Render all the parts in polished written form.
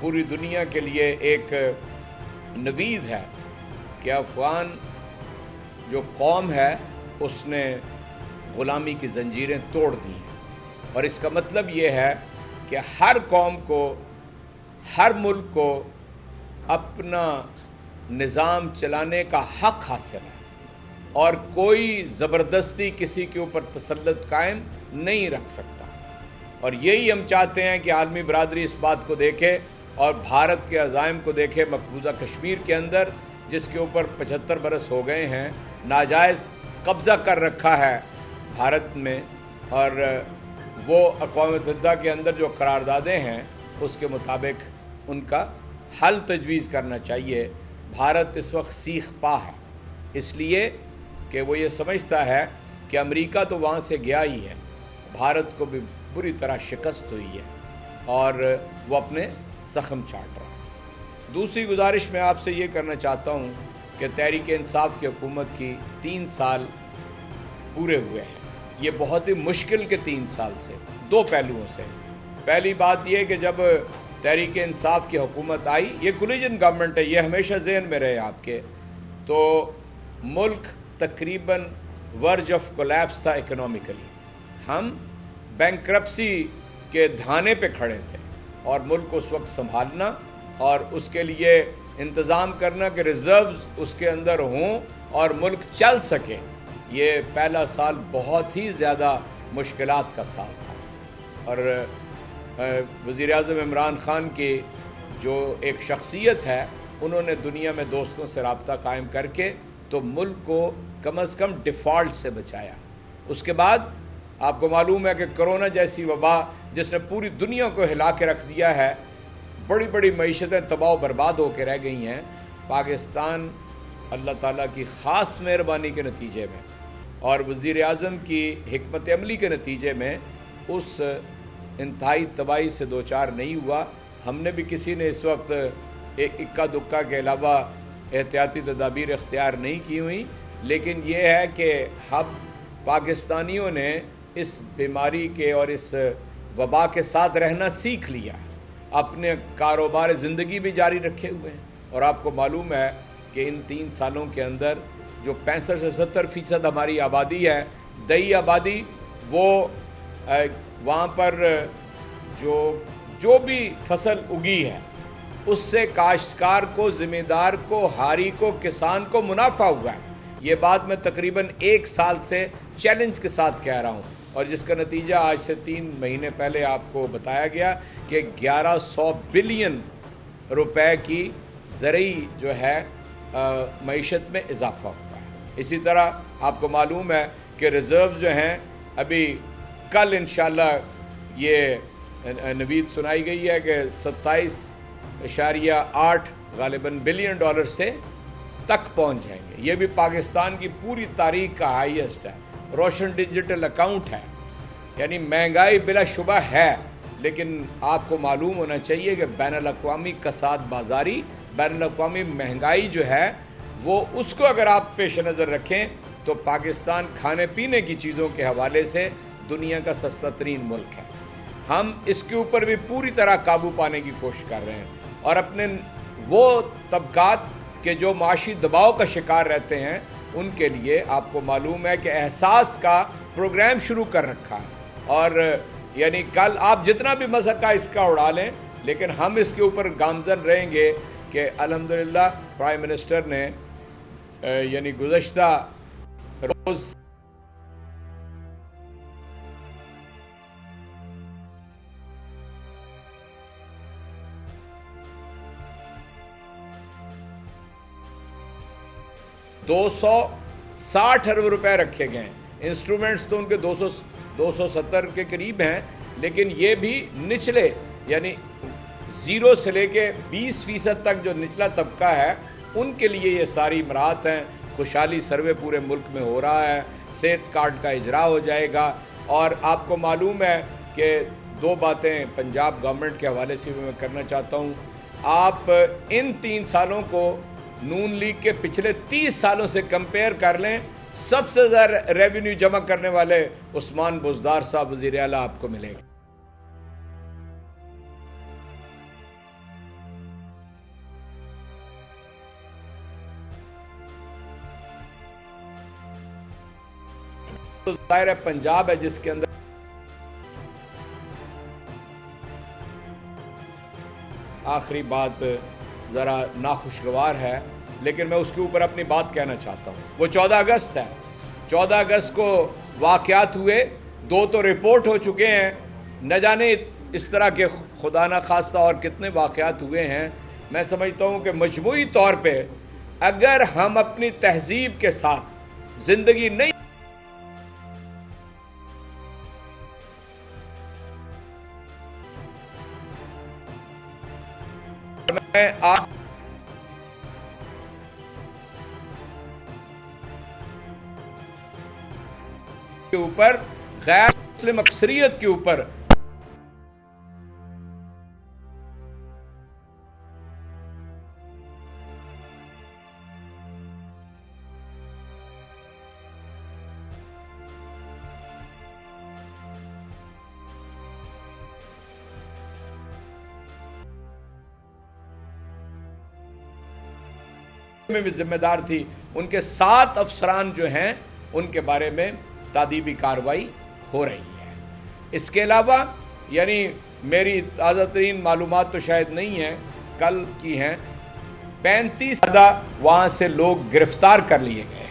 پوری دنیا کے لیے ایک نوید ہے کہ افغان جو قوم ہے اس نے غلامی کی زنجیریں توڑ دی ہیں، اور اس کا مطلب یہ ہے کہ ہر قوم کو، ہر ملک کو اپنا نظام چلانے کا حق حاصل ہے، اور کوئی زبردستی کسی کے اوپر تسلط قائم نہیں رکھ سکتا۔ اور یہی ہم چاہتے ہیں کہ عالمی برادری اس بات کو دیکھے اور بھارت کے عزائم کو دیکھے مقبوضہ کشمیر کے اندر، جس کے اوپر 75 برس ہو گئے ہیں، ناجائز قبضہ کر رکھا ہے بھارت میں، اور وہ اقوام متحدہ کے اندر جو قراردادیں ہیں اس کے مطابق ان کا حل تجویز کرنا چاہیے۔ بھارت اس وقت سیخ پا ہے، اس لیے کہ وہ یہ سمجھتا ہے کہ امریکہ تو وہاں سے گیا ہی ہے، بھارت کو بھی بری طرح شکست ہوئی ہے اور وہ اپنے زخم چاٹ رہا ہے۔ دوسری گزارش میں آپ سے یہ کرنا چاہتا ہوں کہ تحریک انصاف کی حکومت کی 3 سال پورے ہوئے ہیں۔ یہ بہت ہی مشکل کے 3 سال سے، 2 پہلوؤں سے۔ پہلی بات یہ کہ جب تحریک انصاف کی حکومت آئی، یہ کولیجن گورنمنٹ ہے، یہ ہمیشہ ذہن میں رہے آپ کے، تو ملک تقریباً ورج آف کولیپس تھا اکنامکلی۔ ہم بینکرپسی کے دھانے پہ کھڑے تھے، اور ملک کو اس وقت سنبھالنا اور اس کے لیے انتظام کرنا کہ ریزروز اس کے اندر ہوں اور ملک چل سکے، یہ پہلا سال بہت ہی زیادہ مشکلات کا سال تھا۔ اور وزیر اعظم عمران خان کی جو ایک شخصیت ہے، انہوں نے دنیا میں دوستوں سے رابطہ قائم کر کے تو ملک کو کم از کم ڈیفالٹ سے بچایا۔ اس کے بعد آپ کو معلوم ہے کہ کرونا جیسی وبا جس نے پوری دنیا کو ہلا کے رکھ دیا ہے، بڑی بڑی معیشتیں تباہ و برباد ہو کے رہ گئی ہیں، پاکستان اللہ تعالیٰ کی خاص مہربانی کے نتیجے میں اور وزیر اعظم کی حکمت عملی کے نتیجے میں اس انتہائی تباہی سے دوچار نہیں ہوا۔ ہم نے بھی کسی نے اس وقت ایک اکا دکا کے علاوہ احتیاطی تدابیر اختیار نہیں کی ہوئی، لیکن یہ ہے کہ ہم پاکستانیوں نے اس بیماری کے اور اس وبا کے ساتھ رہنا سیکھ لیا، اپنے کاروبار زندگی بھی جاری رکھے ہوئے ہیں۔ اور آپ کو معلوم ہے کہ ان 3 سالوں کے اندر جو 65 سے 70% ہماری آبادی ہے، دیہی آبادی، وہ وہاں پر جو بھی فصل اگی ہے اس سے کاشتکار کو، ذمہ دار کو، ہاری کو، کسان کو منافع ہوا ہے۔ یہ بات میں تقریباً 1 سال سے چیلنج کے ساتھ کہہ رہا ہوں، اور جس کا نتیجہ آج سے 3 مہینے پہلے آپ کو بتایا گیا کہ 1100 بلین روپے کی زرعی جو ہے معیشت میں اضافہ ہوا ہے۔ اسی طرح آپ کو معلوم ہے کہ ریزرو جو ہیں، ابھی کل انشاءاللہ یہ نوید سنائی گئی ہے کہ 27.8 غالباً بلین ڈالر سے تک پہنچ جائیں گے۔ یہ بھی پاکستان کی پوری تاریخ کا ہائیسٹ ہے، روشن ڈیجیٹل اکاؤنٹ ہے۔ یعنی مہنگائی بلا شبہ ہے، لیکن آپ کو معلوم ہونا چاہیے کہ بین الاقوامی کساد بازاری، بین الاقوامی مہنگائی جو ہے وہ اس کو اگر آپ پیش نظر رکھیں تو پاکستان کھانے پینے کی چیزوں کے حوالے سے دنیا کا سستا ترین ملک ہے۔ ہم اس کے اوپر بھی پوری طرح قابو پانے کی کوشش کر رہے ہیں، اور اپنے وہ طبقات کہ جو معاشی دباؤ کا شکار رہتے ہیں ان کے لیے آپ کو معلوم ہے کہ احساس کا پروگرام شروع کر رکھا ہے، اور یعنی کل آپ جتنا بھی مذہب کا اس کا اڑا لیں، لیکن ہم اس کے اوپر گامزن رہیں گے کہ الحمدللہ پرائم منسٹر نے یعنی گزشتہ روز $260 ارب رکھے گئے ہیں۔ انسٹرومنٹس تو ان کے 270 کے قریب ہیں، لیکن یہ بھی نچلے یعنی 0 سے لے کے 20% تک جو نچلا طبقہ ہے ان کے لیے یہ ساری امراض ہیں۔ خوشحالی سروے پورے ملک میں ہو رہا ہے، صحت کارڈ کا اجرا ہو جائے گا، اور آپ کو معلوم ہے کہ 2 باتیں پنجاب گورنمنٹ کے حوالے سے بھی میں کرنا چاہتا ہوں۔ آپ ان 3 سالوں کو نون لیگ کے پچھلے 30 سالوں سے کمپیئر کر لیں، سب سے زیادہ ریونیو جمع کرنے والے عثمان بزدار صاحب وزیر اعلیٰ آپ کو ملے گا۔ تو ظاہر ہے پنجاب ہے جس کے اندر آخری بات ذرا ناخوشگوار ہے، لیکن میں اس کے اوپر اپنی بات کہنا چاہتا ہوں۔ وہ 14 اگست ہے، 14 اگست کو واقعات ہوئے، 2 تو رپورٹ ہو چکے ہیں، نہ جانے اس طرح کے خدا نہ خواستہ اور کتنے واقعات ہوئے ہیں۔ میں سمجھتا ہوں کہ مجموعی طور پہ اگر ہم اپنی تہذیب کے ساتھ زندگی نہیں میں آپ کے اوپر غیر مسلم اکثریت کے اوپر میں بھی ذمہ دار تھی، ان کے 7 افسران جو ہیں ان کے بارے میں تادیبی کارروائی ہو رہی ہے۔ اس کے علاوہ یعنی میری تازہ ترین معلومات تو شاید نہیں ہیں، کل کی ہیں، 35 وہاں سے لوگ گرفتار کر لیے گئے ہیں۔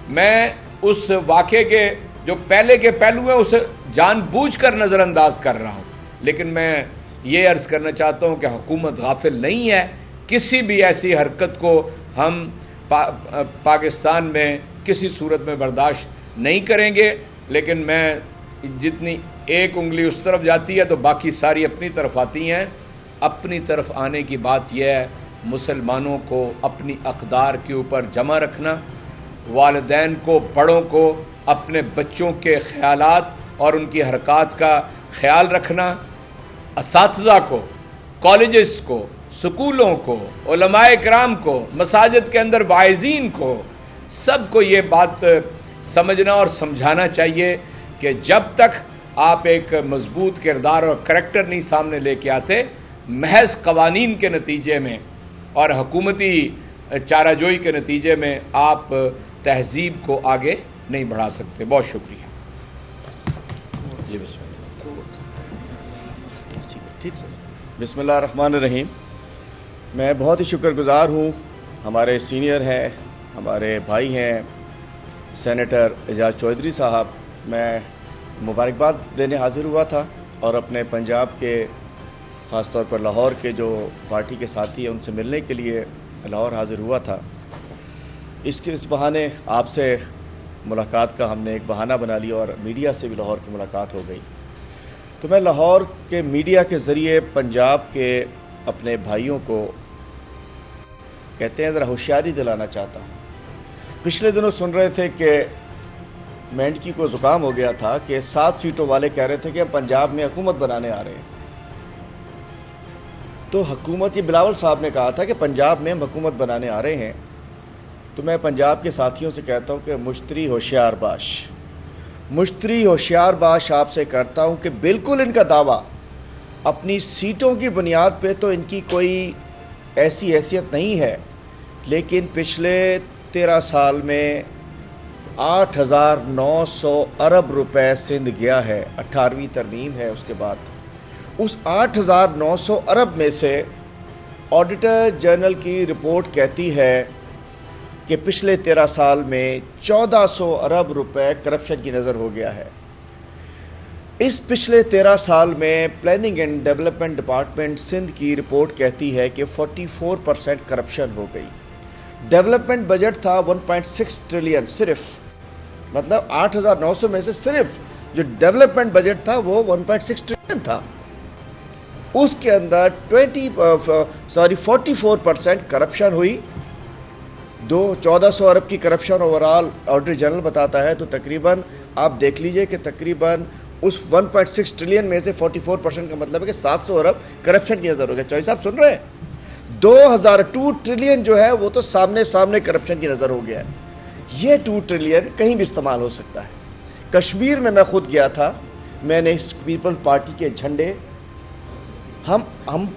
میں اس واقعے کے جو پہلے کے پہلو ہیں اسے جان بوجھ کر نظر انداز کر رہا ہوں، لیکن میں یہ عرض کرنا چاہتا ہوں کہ حکومت غافل نہیں ہے، کسی بھی ایسی حرکت کو ہم پاکستان میں کسی صورت میں برداشت نہیں کریں گے، لیکن میں جتنی ایک انگلی اس طرف جاتی ہے تو باقی ساری اپنی طرف آتی ہیں۔ اپنی طرف آنے کی بات یہ ہے مسلمانوں کو اپنی اقدار کے اوپر جمع رکھنا، والدین کو، بڑوں کو اپنے بچوں کے خیالات اور ان کی حرکات کا خیال رکھنا، اساتذہ کو، کالجز کو، سکولوں کو، علماء کرام کو، مساجد کے اندر واعظین کو، سب کو یہ بات سمجھنا اور سمجھانا چاہیے کہ جب تک آپ ایک مضبوط کردار اور کریکٹر نہیں سامنے لے کے آتے، محض قوانین کے نتیجے میں اور حکومتی چارہ جوئی کے نتیجے میں آپ تہذیب کو آگے نہیں بڑھا سکتے۔ بہت شکریہ۔ جی بسم اللہ الرحمن الرحیم۔ میں بہت ہی شکر گزار ہوں، ہمارے سینئر ہیں، ہمارے بھائی ہیں سینیٹر اعجاز چودھری صاحب، میں مبارکباد دینے حاضر ہوا تھا اور اپنے پنجاب کے خاص طور پر لاہور کے جو پارٹی کے ساتھی ہیں ان سے ملنے کے لیے لاہور حاضر ہوا تھا۔ اس بہانے آپ سے ملاقات کا ہم نے ایک بہانہ بنا لیا اور میڈیا سے بھی لاہور کی ملاقات ہو گئی۔ تو میں لاہور کے میڈیا کے ذریعے پنجاب کے اپنے بھائیوں کو کہتے ہیں ذرا ہوشیاری دلانا چاہتا ہوں۔ پچھلے دنوں سن رہے تھے کہ مینڈکی کو زکام ہو گیا تھا کہ 7 سیٹوں والے کہہ رہے تھے کہ ہم پنجاب میں حکومت بنانے آ رہے ہیں۔ تو حکومت، یہ بلاول صاحب نے کہا تھا کہ پنجاب میں ہم حکومت بنانے آ رہے ہیں۔ تو میں پنجاب کے ساتھیوں سے کہتا ہوں کہ مشتری ہوشیار باش، مشتری ہوشیار باش آپ سے کرتا ہوں کہ بالکل ان کا دعویٰ اپنی سیٹوں کی بنیاد پہ تو ان کی کوئی ایسی حیثیت نہیں ہے، لیکن پچھلے 13 سال میں 8,900 ارب روپے سندھ گیا ہے، 18ویں ترمیم ہے اس کے بعد۔ اس 8,900 ارب میں سے آڈیٹر جنرل کی رپورٹ کہتی ہے کہ پچھلے 13 سال میں 1400 ارب روپے کرپشن کی نظر ہو گیا ہے۔ اس پچھلے 13 سال میں planning and development department Sindh کی رپورٹ کہتی ہے کہ 44% کرپشن ہو گئی۔ ڈیولپمنٹ بجٹ تھا 1.6 ٹریلین، صرف مطلب 8,900 میں سے صرف جو ڈیولپمنٹ بجٹ تھا وہ 1.6 ٹریلین تھا، اس کے اندر 44% کرپشن ہوئی۔ 1400 ارب کی کرپشن اوورال آڈیٹر جنرل بتاتا ہے، تو تقریباً آپ دیکھ لیجئے کہ تقریباً اس 1.6 ٹریلین میں سے 44% کا مطلب ہے کہ 700 ارب کرپشن کی نظر ہو گیا۔ چوہدری صاحب سن رہے ہیں؟ 2002 ٹریلین جو ہے وہ تو سامنے کرپشن کی نظر ہو گیا ہے۔ یہ 2 ٹریلین کہیں بھی استعمال ہو سکتا ہے۔ کشمیر میں خود گیا تھا، میں نے اس پیپل پارٹی کے جھنڈے، ہم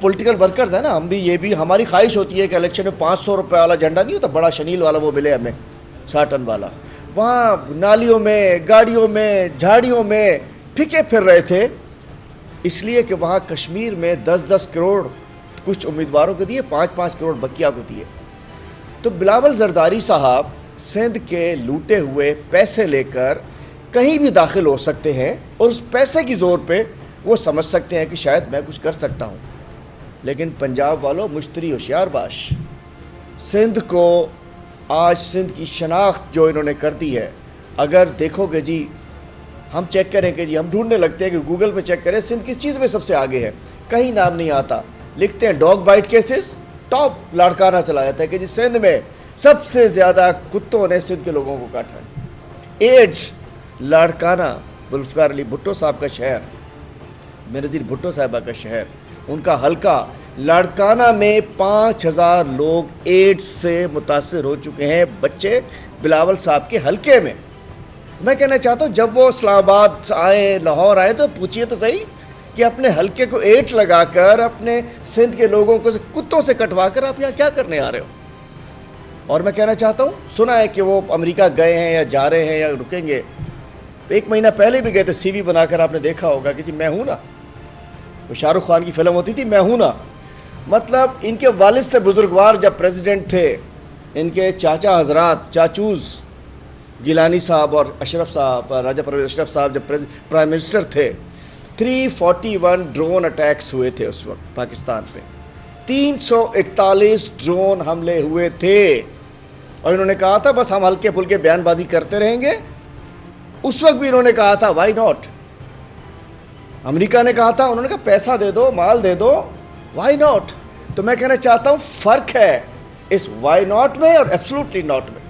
پولیٹیکل ورکرز ہیں نا، ہم بھی یہ بھی ہماری خواہش ہوتی ہے کہ الیکشن میں 500 روپے والا جھنڈا نہیں ہوتا بڑا شنیل والا، وہ ملے ہمیں 60 ٹن والا، وہاں نالیوں میں، گاڑیوں میں، جھاڑیوں میں پھکے پھر رہے تھے، اس لیے کہ وہاں کشمیر میں 10-10 کروڑ کچھ امیدواروں کو دیے، 5-5 کروڑ بقیہ کو دیے۔ تو بلاول زرداری صاحب سندھ کے لوٹے ہوئے پیسے لے کر کہیں بھی داخل ہو سکتے ہیں، اور اس پیسے کی زور پہ وہ سمجھ سکتے ہیں کہ شاید میں کچھ کر سکتا ہوں۔ لیکن پنجاب والوں مشتری ہوشیار باش، سندھ کو آج سندھ کی شناخت جو انہوں نے کر دی ہے، اگر دیکھو گے جی، ہم چیک کریں کہ جی، ہم ڈھونڈنے لگتے ہیں کہ گوگل پہ چیک کریں سندھ کس چیز میں سب سے آگے ہے، کہیں نام نہیں آتا، لکھتے ہیں dog byte cases, top Larkana چلا جاتا ہے کہ جی سندھ میں سب سے زیادہ کتوں نے سندھ کے لوگوں کو کاٹا ہے۔ ایڈز لاڑکانہ، ذوالفقار علی بھٹو صاحب کا شہر، بینظیر بھٹو صاحبہ کا شہر، ان کا حلقہ لاڑکانہ میں 5000 لوگ ایڈز سے متاثر ہو چکے ہیں، بچے بلاول صاحب کے حلقے میں۔ میں کہنا چاہتا ہوں جب وہ اسلام آباد آئے، لاہور آئے، تو پوچھئے تو صحیح کہ اپنے حلقے کو ایڈز لگا کر، اپنے سندھ کے لوگوں کو کتوں سے کٹوا کر آپ یہاں کیا کرنے آ رہے ہو؟ اور میں کہنا چاہتا ہوں، سنا ہے کہ وہ امریکہ گئے ہیں یا جا رہے ہیں یا رکیں گے، 1 مہینہ پہلے بھی گئے تھے، سی وی بنا کر آپ نے دیکھا ہوگا کہ جی میں ہوں نا، وہ شاہ رخ خان کی فلم ہوتی تھی میں ہوں نا، مطلب ان کے والد سے بزرگوار جب پریزیڈنٹ تھے، ان کے چاچا حضرات، چاچوز گیلانی صاحب اور اشرف صاحب، راجہ پرویز اشرف صاحب جب پرائم منسٹر تھے، 341 ڈرون اٹیکس ہوئے تھے اس وقت پاکستان پہ، 341 ڈرون حملے ہوئے تھے، اور انہوں نے کہا تھا بس ہم ہلکے پھلکے بیان بازی کرتے رہیں گے۔ اس وقت بھی انہوں نے کہا تھا وائی ناٹ، امریکہ نے کہا تھا، انہوں نے کہا پیسہ دے دو، مال دے دو، وائی ناٹ۔ تو میں کہنا چاہتا ہوں فرق ہے اس وائی ناٹ میں اور ایبسولوٹلی ناٹ میں۔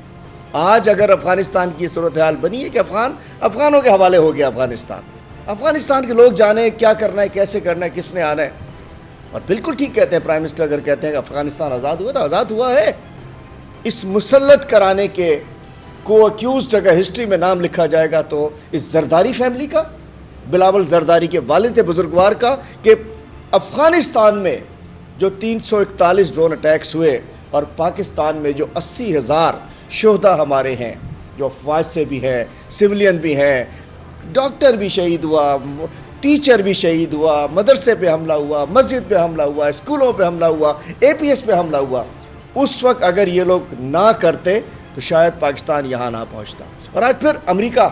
آج اگر افغانستان کی صورتحال بنی ہے کہ افغانوں کے حوالے ہو گیا افغانستان کے لوگ جانے کیا کرنا ہے، کیسے کرنا ہے، کس نے آنا ہے، اور بالکل ٹھیک کہتے ہیں پرائم منسٹر اگر کہتے ہیں کہ افغانستان آزاد ہوا تو آزاد ہوا ہے۔ اس مسلط کرانے کے کو اکیوزڈ اگر ہسٹری میں نام لکھا جائے گا تو اس زرداری فیملی کا، بلاول زرداری کے والد بزرگوار کا، کہ افغانستان میں جو 341 ڈرون اٹیکس ہوئے اور پاکستان میں جو 80,000 شہداء ہمارے ہیں، جو افواج سے بھی ہیں، سولین بھی ہیں، ڈاکٹر بھی شہید ہوا، ٹیچر بھی شہید ہوا، مدرسے پہ حملہ ہوا، مسجد پہ حملہ ہوا، اسکولوں پہ حملہ ہوا، اے پی ایس پہ حملہ ہوا، اس وقت اگر یہ لوگ نہ کرتے تو شاید پاکستان یہاں نہ پہنچتا۔ اور آج پھر امریکہ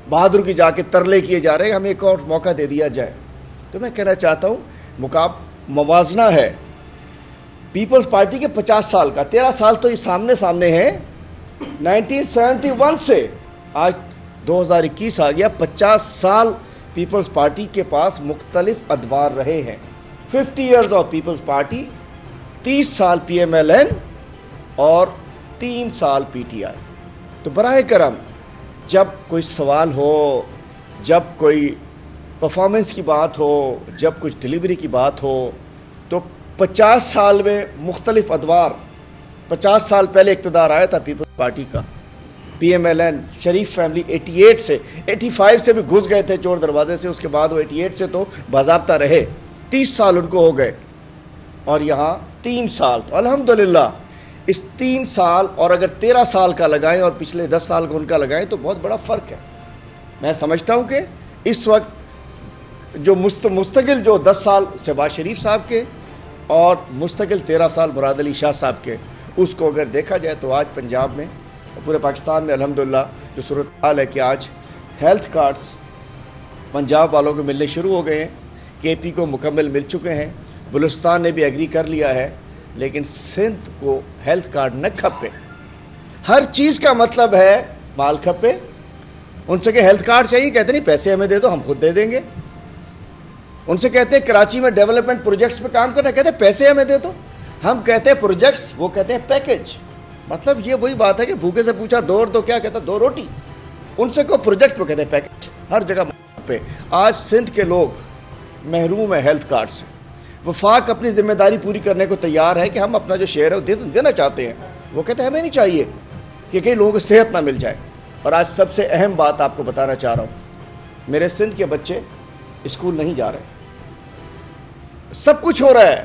بہادر کی جا کے ترلے کیے جا رہے ہیں ہمیں ایک اور موقع دے دیا جائے۔ تو میں کہنا چاہتا ہوں موازنہ ہے پیپلز پارٹی کے 50 سال کا، 13 سال تو یہ سامنے ہیں، 1971 سے آج 2021 آ گیا، 50 سال پیپلز پارٹی کے پاس مختلف ادوار رہے ہیں، 50 ایئرز آف پیپلز پارٹی، 30 سال پی ایم ایل این اور 3 سال پی ٹی آئی۔ تو براہ کرم جب کوئی سوال ہو، جب کوئی پرفارمنس کی بات ہو، جب کچھ ڈیلیوری کی بات ہو، تو 50 سال میں مختلف ادوار، 50 سال پہلے اقتدار آیا تھا پیپلز پارٹی کا، پی ایم ایل این شریف فیملی 88 سے 85 سے بھی گھس گئے تھے چور دروازے سے، اس کے بعد وہ 88 سے تو باضابطہ رہے، 30 سال ان کو ہو گئے، اور یہاں 3 سال۔ تو الحمدللہ اس 3 سال اور اگر 13 سال کا لگائیں اور پچھلے 10 سال کا ان کا لگائیں تو بہت بڑا فرق ہے۔ میں سمجھتا ہوں کہ اس وقت جو مستقل جو 10 سال شہباز شریف صاحب کے اور مستقل 13 سال مراد علی شاہ صاحب کے، اس کو اگر دیکھا جائے تو آج پنجاب میں اور پورے پاکستان میں الحمدللہ جو صورتحال ہے کہ آج ہیلتھ کارڈز پنجاب والوں کو ملنے شروع ہو گئے ہیں، کے پی کو مکمل مل چکے ہیں، بلوچستان نے بھی ایگری کر لیا ہے، لیکن سندھ کو ہیلتھ کارڈ نہ کھپے۔ ہر چیز کا مطلب ہے مال کھپے۔ ان سے کہ ہیلتھ کارڈ چاہیے، کہتے نہیں پیسے ہمیں دے دو ہم خود دے دیں گے۔ ان سے کہتے ہیں کراچی میں ڈیولپمنٹ پروجیکٹس پہ کام کرنا، کہتے ہیں پیسے ہمیں دے دو، ہم کہتے ہیں پروجیکٹس، وہ کہتے ہیں پیکج۔ مطلب یہ وہی بات ہے کہ بھوکے سے پوچھا 2 اور 2 کیا کہتا، 2 روٹی۔ ان سے کو پروجیکٹس پہ کہتے ہیں پیکج، ہر جگہ پہ۔ آج سندھ کے لوگ محروم ہیں ہیلتھ کارڈ سے۔ وفاق اپنی ذمہ داری پوری کرنے کو تیار ہے کہ ہم اپنا جو شیئر ہے وہ دینا چاہتے ہیں، وہ کہتے ہیں ہمیں نہیں چاہیے کہ کئی لوگوں کو صحت نہ مل جائے۔ اور آج سب سے اہم بات آپ کو بتانا چاہ رہا ہوں، میرے سندھ کے بچے اسکول نہیں جا رہے، سب کچھ ہو رہا ہے،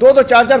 2-2, 4-4,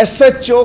SHO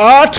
8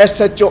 SHO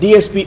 DSP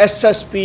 SSP,